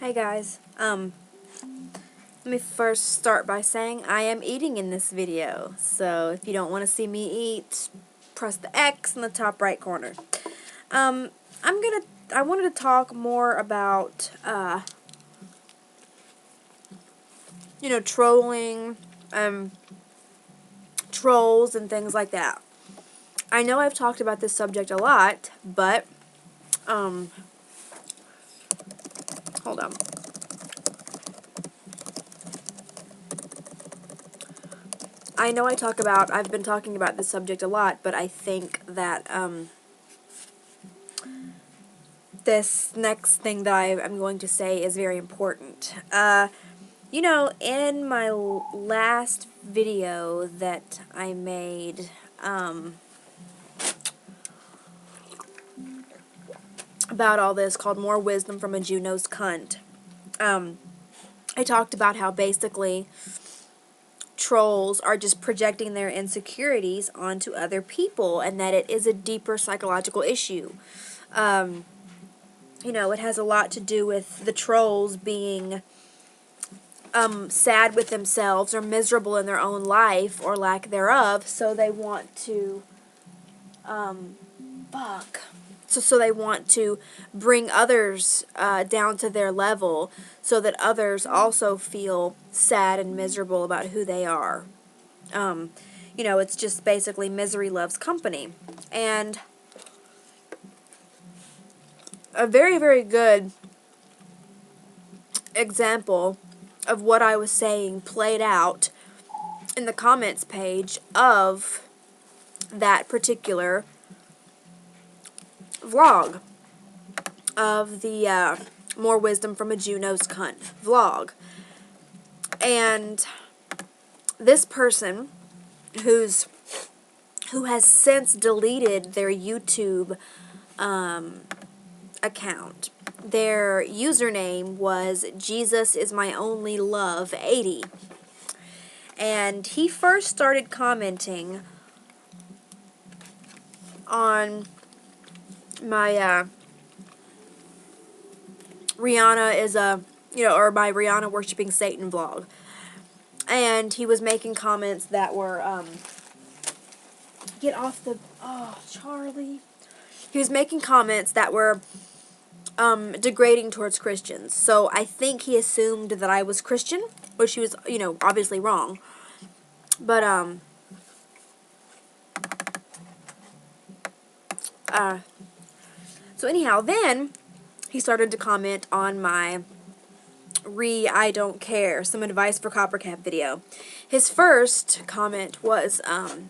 Hey guys, let me first start by saying I am eating in this video, so if you don't want to see me eat, press the X in the top right corner. I wanted to talk more about, trolling, trolls and things like that. I know I've talked about this subject a lot, but, hold on. I've been talking about this subject a lot, but I think that, this next thing that I'm going to say is very important. In my last video that I made, about all this, called More Wisdom from a Jew-Nosed Cunt, I talked about how basically trolls are just projecting their insecurities onto other people, and that it is a deeper psychological issue. It has a lot to do with the trolls being sad with themselves or miserable in their own life or lack thereof, so they want to so they want to bring others down to their level so that others also feel sad and miserable about who they are. It's just basically misery loves company. And a very, very good example of what I was saying played out in the comments page of that particular vlog, of the More Wisdom from a Jew-Nosed Cunt vlog. And this person who has since deleted their YouTube account. Their username was Jesus is my only love 80. And he first started commenting on my Rihanna is or my Rihanna worshiping Satan vlog. And he was making comments that were Charlie. He was making comments that were degrading towards Christians. So I think he assumed that I was Christian, which he was, obviously wrong. But, so anyhow, then he started to comment on my I don't care, some advice for Coppercap video. His first comment was,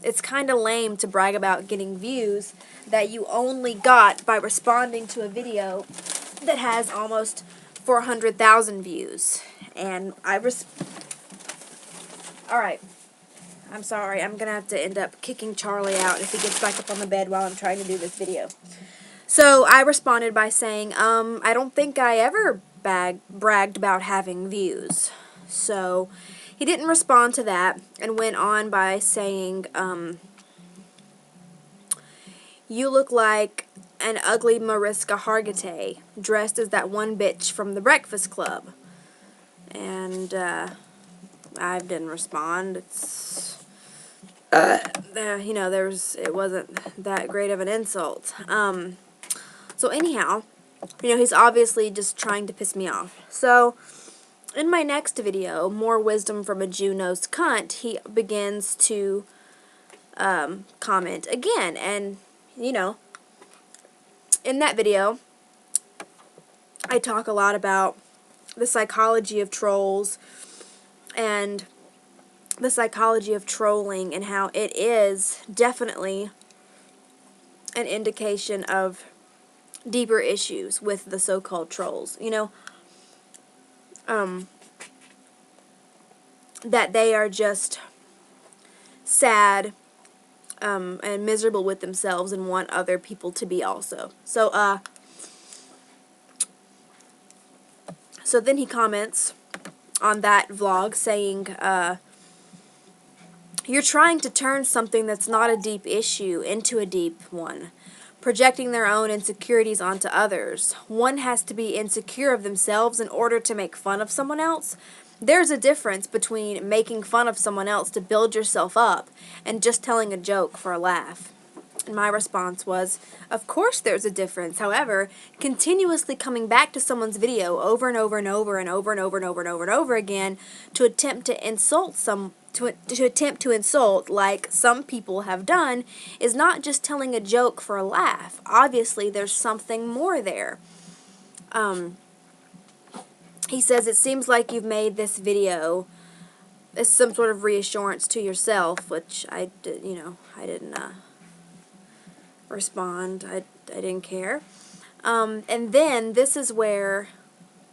it's kind of lame to brag about getting views that you only got by responding to a video that has almost 400,000 views. And Alright. I'm sorry. I'm going to have to end up kicking Charlie out if he gets back up on the bed while I'm trying to do this video. So I responded by saying, I don't think I ever bragged about having views. So he didn't respond to that and went on by saying, you look like an ugly Mariska Hargitay dressed as that one bitch from the Breakfast Club. And I didn't respond. It wasn't that great of an insult. So anyhow, he's obviously just trying to piss me off. So in my next video, More Wisdom from a Jew-Nosed Cunt, he begins to comment again. And, in that video, I talk a lot about the psychology of trolls and the psychology of trolling and how it is definitely an indication of deeper issues with the so-called trolls. That they are just sad and miserable with themselves and want other people to be also. So then he comments on that vlog saying, you're trying to turn something that's not a deep issue into a deep one. projecting their own insecurities onto others. One has to be insecure of themselves in order to make fun of someone else. There's a difference between making fun of someone else to build yourself up and just telling a joke for a laugh. And my response was, of course there's a difference. However, continuously coming back to someone's video over and over and over and over and over and over and over and over again to attempt to insult like some people have done is not just telling a joke for a laugh. Obviously, there's something more there. He says, it seems like you've made this video as some sort of reassurance to yourself, which I didn't respond. I didn't care. And then this is where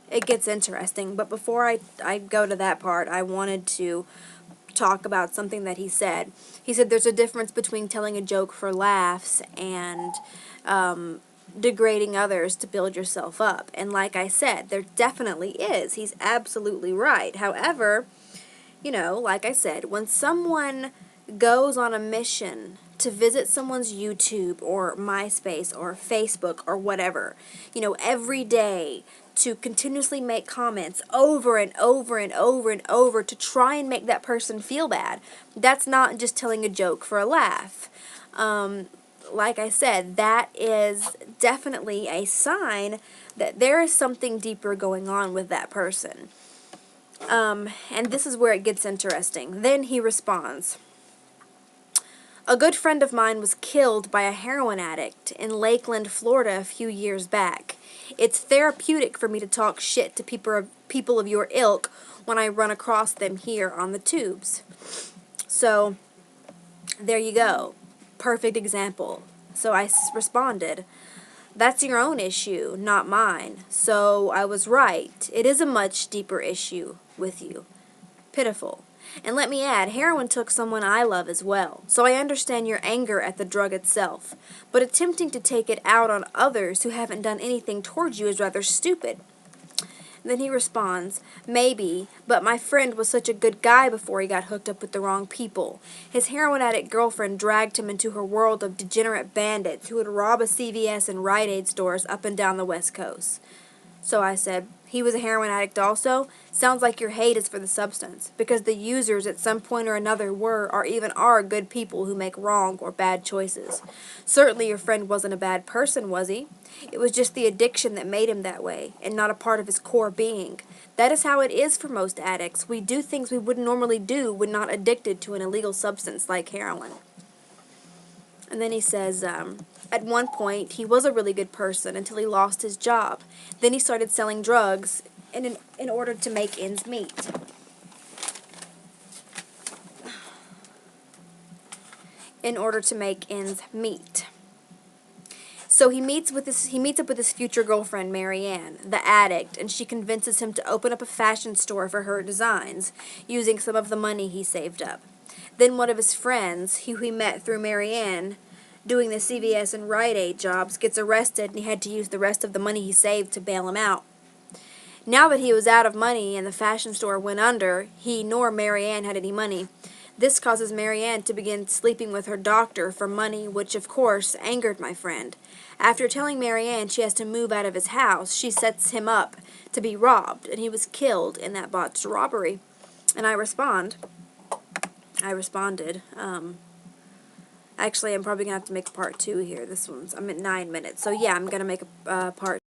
it gets interesting. But before I go to that part, I wanted to talk about something that he said. He said there's a difference between telling a joke for laughs and degrading others to build yourself up. And like I said, there definitely is. He's absolutely right. However, like I said, when someone goes on a mission to visit someone's YouTube or MySpace or Facebook or whatever, every day to continuously make comments over and over and over and over to try and make that person feel bad, that's not just telling a joke for a laugh. Like I said, that is definitely a sign that there is something deeper going on with that person. And this is where it gets interesting. Then he responds, a good friend of mine was killed by a heroin addict in Lakeland, Florida a few years back. It's therapeutic for me to talk shit to people of your ilk when I run across them here on the tubes. So, there you go. Perfect example. So I responded, that's your own issue, not mine. So I was right. It is a much deeper issue with you. Pitiful. And let me add, heroin took someone I love as well, so I understand your anger at the drug itself, but attempting to take it out on others who haven't done anything towards you is rather stupid. And then he responds, maybe, but my friend was such a good guy before he got hooked up with the wrong people. His heroin addict girlfriend dragged him into her world of degenerate bandits who would rob a CVS and Rite Aid stores up and down the West Coast. So I said, he was a heroin addict also? Sounds like your hate is for the substance, because the users at some point or another were or even are good people who make wrong or bad choices. Certainly your friend wasn't a bad person, was he? It was just the addiction that made him that way, and not a part of his core being. That is how it is for most addicts. We do things we wouldn't normally do when not addicted to an illegal substance like heroin. And then he says, at one point, he was a really good person until he lost his job. Then he started selling drugs in order to make ends meet. In order to make ends meet. So he meets up with his future girlfriend, Marianne, the addict, and she convinces him to open up a fashion store for her designs, using some of the money he saved up. Then one of his friends, who he met through Marianne, doing the CVS and Rite Aid jobs, gets arrested, and he had to use the rest of the money he saved to bail him out. Now that he was out of money and the fashion store went under, he nor Marianne had any money. This causes Marianne to begin sleeping with her doctor for money, which of course angered my friend. After telling Marianne she has to move out of his house, she sets him up to be robbed, and he was killed in that botched robbery. And I responded, actually, I'm probably going to have to make a part 2 here. I'm at 9 minutes. So yeah, I'm going to make a part